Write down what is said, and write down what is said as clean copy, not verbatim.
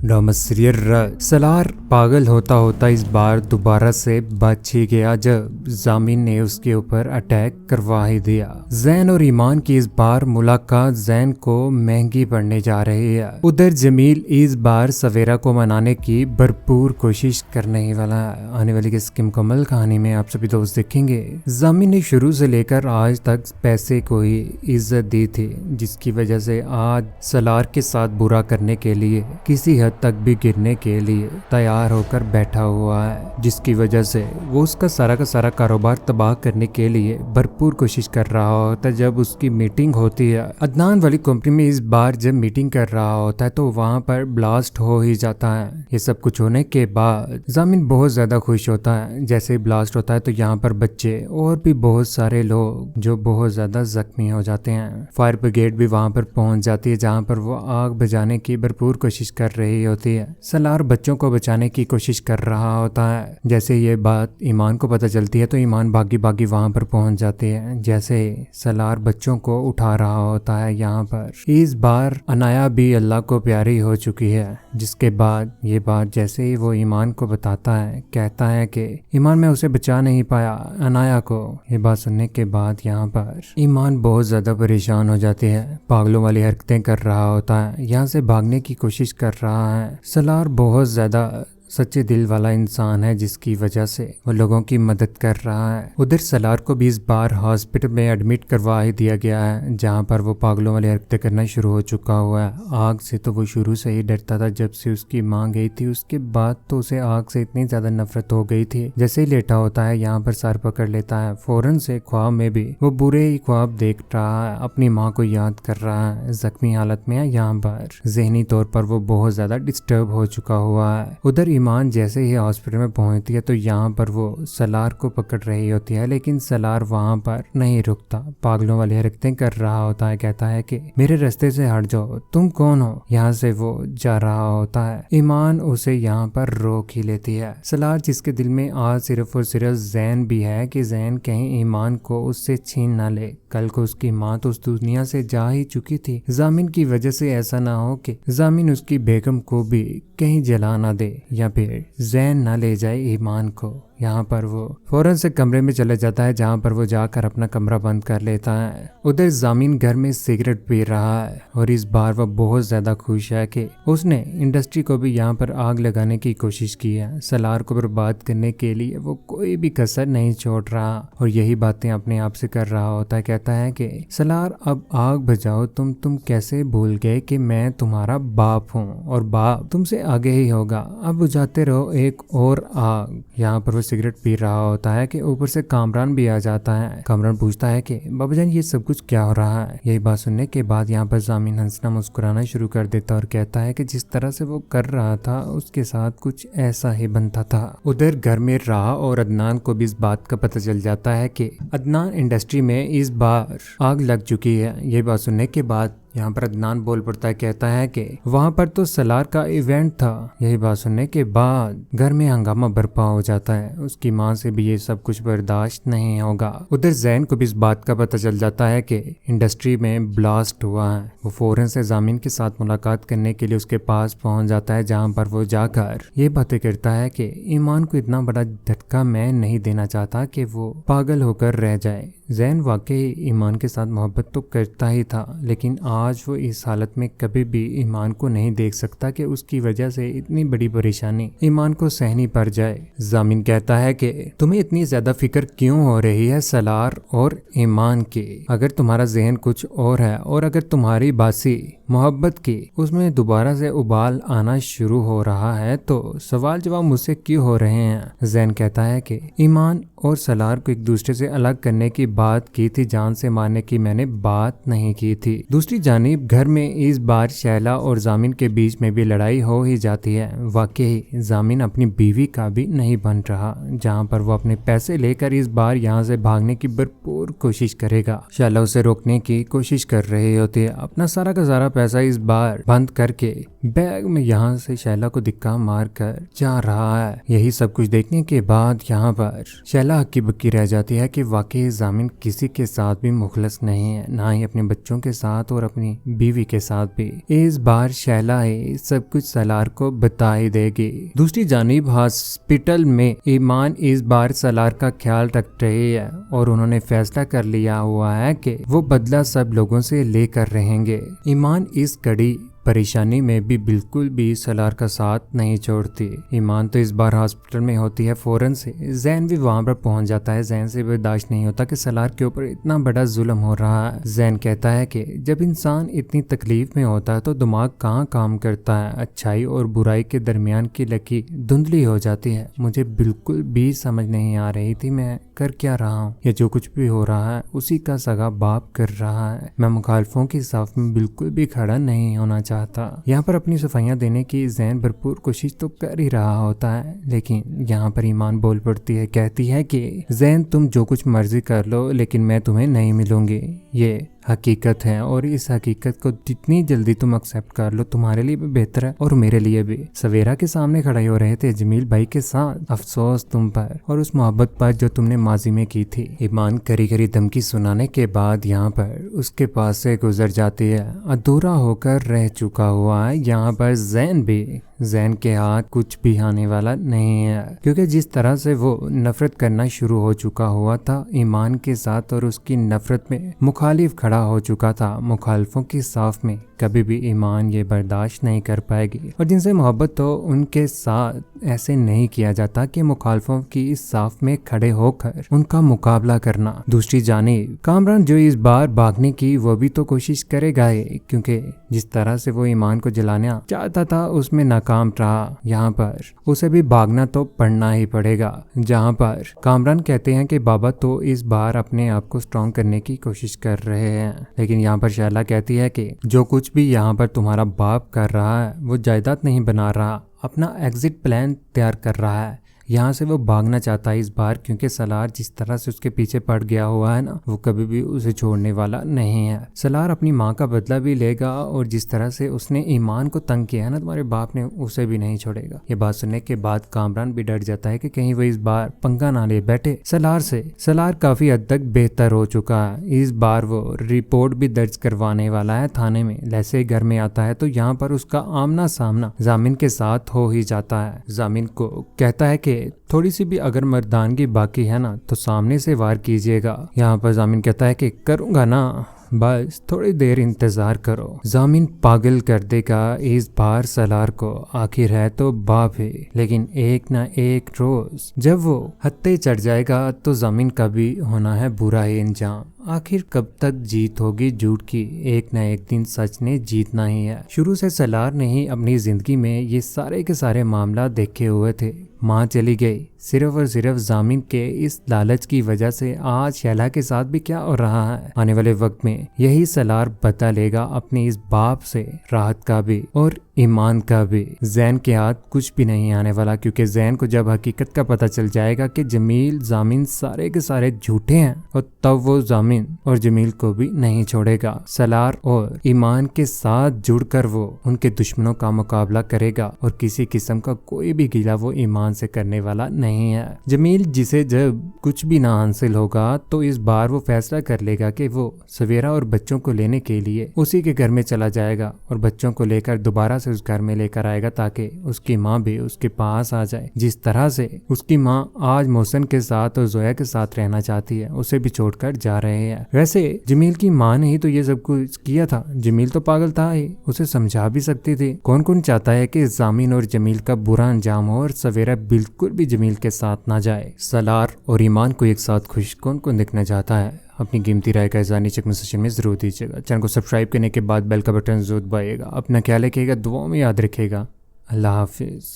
रामसरियर सलार पागल होता होता इस बार दोबारा से बच ही गया जब जामिन ने उसके ऊपर अटैक करवा ही दिया। जैन और ईमान की इस बार मुलाकात जैन को महंगी पड़ने जा रही है। उधर जमील इस बार सवेरा को मनाने की भरपूर कोशिश करने ही वाला है। आने वाली इसकी मुकम्मल कहानी में आप सभी दोस्त देखेंगे। जामिन ने शुरू से लेकर आज तक पैसे को ही इज्जत दी थी, जिसकी वजह से आज सलार के साथ बुरा करने के लिए किसी हद तक भी गिरने के लिए तैयार होकर बैठा हुआ है, जिसकी वजह से वो उसका सारा का सारा कारोबार तबाह करने के लिए भरपूर कोशिश कर रहा होता है। जब उसकी मीटिंग होती है अदनान वाली कंपनी में, इस बार जब मीटिंग कर रहा होता है तो वहां पर ब्लास्ट हो ही जाता है। ये सब कुछ होने के बाद जामिन बहुत ज्यादा खुश होता है। जैसे ही ब्लास्ट होता है तो यहाँ पर बच्चे और भी बहुत सारे लोग जो बहुत ज्यादा जख्मी हो जाते हैं। फायर ब्रिगेड भी वहां पर पहुंच जाती है, जहाँ पर वो आग बुझाने की भरपूर कोशिश कर रही होती है। सलार बच्चों को बचाने की कोशिश कर रहा होता है। जैसे ये बात ईमान को पता चलती है तो ईमान भागी भागी वहां पर पहुंच जाती है। जैसे सलार बच्चों को उठा रहा होता है, यहाँ पर इस बार अनाया भी अल्लाह को प्यारी हो चुकी है। जिसके बाद ये बात जैसे ही वो ईमान को बताता है, कहता है कि ईमान मैं उसे बचा नहीं पाया अनाया को। ये बात सुनने के बाद यहाँ पर ईमान बहुत ज्यादा परेशान हो जाती है, पागलों वाली हरकतें कर रहा होता है, यहाँ से भागने की कोशिश कर रहा है। सलार बहुत ज्यादा सच्चे दिल वाला इंसान है, जिसकी वजह से वो लोगों की मदद कर रहा है। उधर सलार को भी इस बार हॉस्पिटल में एडमिट करवा ही दिया गया है, जहां पर वो पागलों वाली हरकतें करना शुरू हो चुका हुआ है। आग से तो वो शुरू से ही डरता था। जब से उसकी माँ गई थी उसके बाद तो उसे आग से इतनी ज्यादा नफरत हो गई थी। जैसे ही लेटा होता है यहाँ पर सर पकड़ लेता है। फौरन से ख्वाब में भी वो बुरे ही ख्वाब देख रहा है, अपनी माँ को याद कर रहा है। जख्मी हालत में है, यहाँ पर जहनी तौर पर वो बहुत ज्यादा डिस्टर्ब हो चुका हुआ है। उधर ईमान जैसे ही हॉस्पिटल में पहुंचती है तो यहाँ पर वो सलार को पकड़ रही होती है, लेकिन सलार वहां पर नहीं रुकता, पागलों वाली हरकतें कर रहा होता है। कहता है कि मेरे रास्ते से हट जाओ, तुम कौन हो। यहाँ से वो जा रहा होता है। ईमान उसे यहाँ पर रोक ही लेती है। सलार जिसके दिल में आज सिर्फ और सिर्फ जैन भी है कि जैन कहीं ईमान को उससे छीन ना ले। कल को उसकी माँ तो उस दुनिया से जा ही चुकी थी। जामिन की वजह से ऐसा ना हो कि जामिन उसकी बेगम को भी कहीं जला ना दे या फिर जैन ना ले जाए ईमान को। यहाँ पर वो फौरन से कमरे में चले जाता है, जहाँ पर वो जाकर अपना कमरा बंद कर लेता है। उधर जामिन घर में सिगरेट पी रहा है और इस बार वह बहुत ज्यादा खुश है कि उसने इंडस्ट्री को भी यहाँ पर आग लगाने की कोशिश की है। सलार को बर्बाद करने के लिए वो कोई भी कसर नहीं छोड़ रहा और यही बातें अपने आप से कर रहा होता है। कहता है कि सलार अब आग बुझाओ, तुम कैसे भूल गए कि मैं तुम्हारा बाप हूँ और बाप तुमसे आगे ही होगा। अब बुझाते रहो एक और आग। यहाँ पर वो सिगरेट पी रहा होता है कि ऊपर से कामरान भी आ जाता है। कामरान पूछता है कि बाबूजान ये सब कुछ क्या हो रहा है। यही बात सुनने के बाद यहाँ पर जामिन हंसना मुस्कुराना शुरू कर देता और कहता है कि जिस तरह से वो कर रहा था उसके साथ कुछ ऐसा ही बनता था। उधर घर में राह और अदनान को भी इस बात का पता चल जाता है कि अदनान इंडस्ट्री में इस बार आग लग चुकी है। ये बात सुनने के बाद यहाँ पर अदनान बोल पड़ता है, कहता है कि वहां पर तो सलार का इवेंट था। यही बात सुनने के बाद घर में हंगामा बर्पा हो जाता है। उसकी माँ से भी ये सब कुछ बर्दाश्त नहीं होगा। उधर जैन को भी इस बात का पता चल जाता है कि इंडस्ट्री में ब्लास्ट हुआ है। वो फौरन से जामिन के साथ मुलाकात करने के लिए उसके पास पहुंच जाता है, जहाँ पर वो जाकर ये बातें करता है कि ईमान को इतना बड़ा झटका मैं नहीं देना चाहता कि वो पागल होकर रह जाए। जैन वाकई ईमान के साथ मोहब्बत तो करता ही था, लेकिन आज वो इस हालत में कभी भी ईमान को नहीं देख सकता कि उसकी वजह से इतनी बड़ी परेशानी ईमान को सहनी पड़ जाए। जामिन कहता है कि तुम्हें इतनी ज्यादा फिक्र क्यों हो रही है सलार और ईमान की। अगर तुम्हारा जहन कुछ और है और अगर तुम्हारी बासी मोहब्बत की उसमें दोबारा से उबाल आना शुरू हो रहा है तो सवाल जवाब मुझसे क्यों हो रहे हैं। जैन कहता है कि ईमान और सलार को एक दूसरे से अलग करने की बात की थी, जान से मारने की मैंने बात नहीं की थी। दूसरी जानिब घर में इस बार शैला और जामिन के बीच में भी लड़ाई हो ही जाती है। वाकई जामिन अपनी बीवी का भी नहीं बन रहा, जहाँ पर वो अपने पैसे लेकर इस बार यहाँ से भागने की भरपूर कोशिश करेगा। शैला उसे रोकने की कोशिश कर रही होती है। अपना सारा का सारा पैसा इस बार बंद करके बैग में यहाँ से शैला को धिक्का मार कर जा रहा है। यही सब कुछ देखने के बाद यहाँ पर शैला हक्की बक्की रह जाती है कि वाकई जामिन किसी के साथ भी मुखलस नहीं है, ना ही अपने बच्चों के साथ और अपनी अपनी बीवी के साथ भी। इस बार शैला ही सब कुछ सलार को बता ही देगी। दूसरी जानिब हॉस्पिटल में ईमान इस बार सलार का ख्याल रख रही है और उन्होंने फैसला कर लिया हुआ है कि वो बदला सब लोगों से लेकर रहेंगे। ईमान इस कड़ी परेशानी में भी बिल्कुल भी सलार का साथ नहीं छोड़ती। ईमान तो इस बार हॉस्पिटल में होती है फौरन से। जैन भी वहां पर पहुंच जाता है। जैन से बर्दाश्त नहीं होता कि सलार के ऊपर इतना बड़ा जुल्म हो रहा है। जैन कहता है कि जब इंसान इतनी तकलीफ में होता है तो दिमाग कहाँ काम करता है। अच्छाई और बुराई के दरमियान की लकीर धुंधली हो जाती है। मुझे बिल्कुल भी समझ नहीं आ रही थी मैं कर क्या रहा हूँ। ये जो कुछ भी हो रहा है उसी का सगा बाप कर रहा है। मैं मुखालफों की साफ में बिल्कुल भी खड़ा नहीं होना चाहता। यहाँ पर अपनी सफाइयाँ देने की जैन भरपूर कोशिश तो कर ही रहा होता है, लेकिन यहाँ पर ईमान बोल पड़ती है। कहती है कि जैन तुम जो कुछ मर्जी कर लो लेकिन मैं तुम्हें नहीं मिलूंगी। ये हकीकत है और इस हकीकत को जितनी जल्दी तुम एक्सेप्ट कर लो तुम्हारे लिए भी बेहतर है और मेरे लिए भी। सवेरा के सामने खड़े हो रहे थे जमील भाई के साथ। अफसोस तुम पर और उस मोहब्बत पर जो तुमने माजी में की थी। ईमान करी करी धमकी सुनाने के बाद यहाँ पर उसके पास से गुजर जाती है। अधूरा होकर रह चुका हुआ है यहाँ पर जैन भी। जैन के हाथ कुछ भी आने वाला नहीं है क्योंकि जिस तरह से वो नफरत करना शुरू हो चुका हुआ था ईमान के साथ और उसकी नफरत में मुखालिफ खड़ा हो चुका था। मुखालफों की साफ में कभी भी ईमान ये बर्दाश्त नहीं कर पाएगी और जिनसे मोहब्बत हो उनके साथ ऐसे नहीं किया जाता कि मुखालफों की इस साफ में खड़े होकर उनका मुकाबला करना। दूसरी जानिब कामरान जो इस बार भागने की वो भी तो कोशिश करेगा ही, क्योंकि जिस तरह से वो ईमान को जलाना चाहता था उसमें नाकाम रहा। यहाँ पर उसे भी भागना तो पड़ना ही पड़ेगा। जहाँ पर कामरान कहते हैं कि बाबा तो इस बार अपने आप को स्ट्रॉन्ग करने की कोशिश कर रहे हैं, लेकिन यहाँ पर शैला कहती है कि जो कुछ भी यहाँ पर तुम्हारा बाप कर रहा है वो जायदाद नहीं बना रहा, अपना एग्जिट प्लान तैयार कर रहा है। यहाँ से वो भागना चाहता है इस बार, क्योंकि सलार जिस तरह से उसके पीछे पड़ गया हुआ है ना वो कभी भी उसे छोड़ने वाला नहीं है। सलार अपनी माँ का बदला भी लेगा और जिस तरह से उसने ईमान को तंग किया है ना तुम्हारे बाप ने, उसे भी नहीं छोड़ेगा। ये बात सुनने के बाद कामरान भी डर जाता है कि कहीं वो इस बार पंगा ना ले बैठे सलार से। सलार काफी हद तक बेहतर हो चुका है। इस बार वो रिपोर्ट भी दर्ज करवाने वाला है थाने में। जैसे ही घर में आता है तो यहाँ पर उसका आमना सामना जामिन के साथ हो ही जाता है। जामिन को कहता है कि थोड़ी सी भी अगर मर्दानगी बाकी है ना तो सामने से वार कीजिएगा। यहाँ पर जामिन कहता है कि करूंगा ना, बस थोड़ी देर इंतजार करो। जामिन पागल कर देगा इस बार सलार को। आखिर है तो बाप है, लेकिन एक ना एक रोज जब वो हत्ते चढ़ जाएगा तो जामिन का भी होना है बुरा ही अंजाम। आखिर कब तक जीत होगी झूठ की, एक ना एक दिन सच ने जीतना ही है। शुरू से सलार ने ही अपनी जिंदगी में ये सारे के सारे मामला देखे हुए थे। माँ चली गई सिर्फ और सिर्फ जामिन के इस लालच की वजह से। आज शैला के साथ भी क्या हो रहा है, आने वाले वक्त में यही सलार बता लेगा अपने इस बाप से। राहत का भी और ईमान का भी। जैन के हाथ कुछ भी नहीं आने वाला, क्योंकि जैन को जब हकीकत का पता चल जाएगा कि जमील जामिन सारे के सारे झूठे हैं और तब वो जामिन और जमील को भी नहीं छोड़ेगा। सलार और ईमान के साथ जुड़कर वो उनके दुश्मनों का मुकाबला करेगा और किसी किस्म का कोई भी गिला वो ईमान से करने वाला नहीं है। जमील जिसे जब कुछ भी ना हासिल होगा तो इस बार वो फैसला कर लेगा कि वो सवेरा और बच्चों को लेने के लिए उसी के घर में चला जाएगा और बच्चों को लेकर दोबारा से उस घर में लेकर आएगा ताकि उसकी माँ भी उसके पास आ जाए। जिस तरह से उसकी माँ आज मोहसिन के साथ और जोया के साथ रहना चाहती है, उसे भी छोड़कर जा रहे हैं। वैसे जमील की माँ ने ही तो ये सब कुछ किया था। जमील तो पागल था ही, उसे समझा भी सकती थी। कौन कौन चाहता है कि जामिन और जमील का बुरा अंजाम हो और सवेरा बिल्कुल भी जमील के साथ ना जाए। सलार और ईमान को एक साथ खुश कौन कौन देखना चाहता है? अपनी कीमती राय का इज़हार नीचे कमेंट सेक्शन में जरूर दीजिएगा। चैनल को सब्सक्राइब करने के बाद बेल का बटन जरूर दबाइएगा। अपना ख्याल रखिएगा, दुआओं में याद रखिएगा। अल्लाह हाफिज।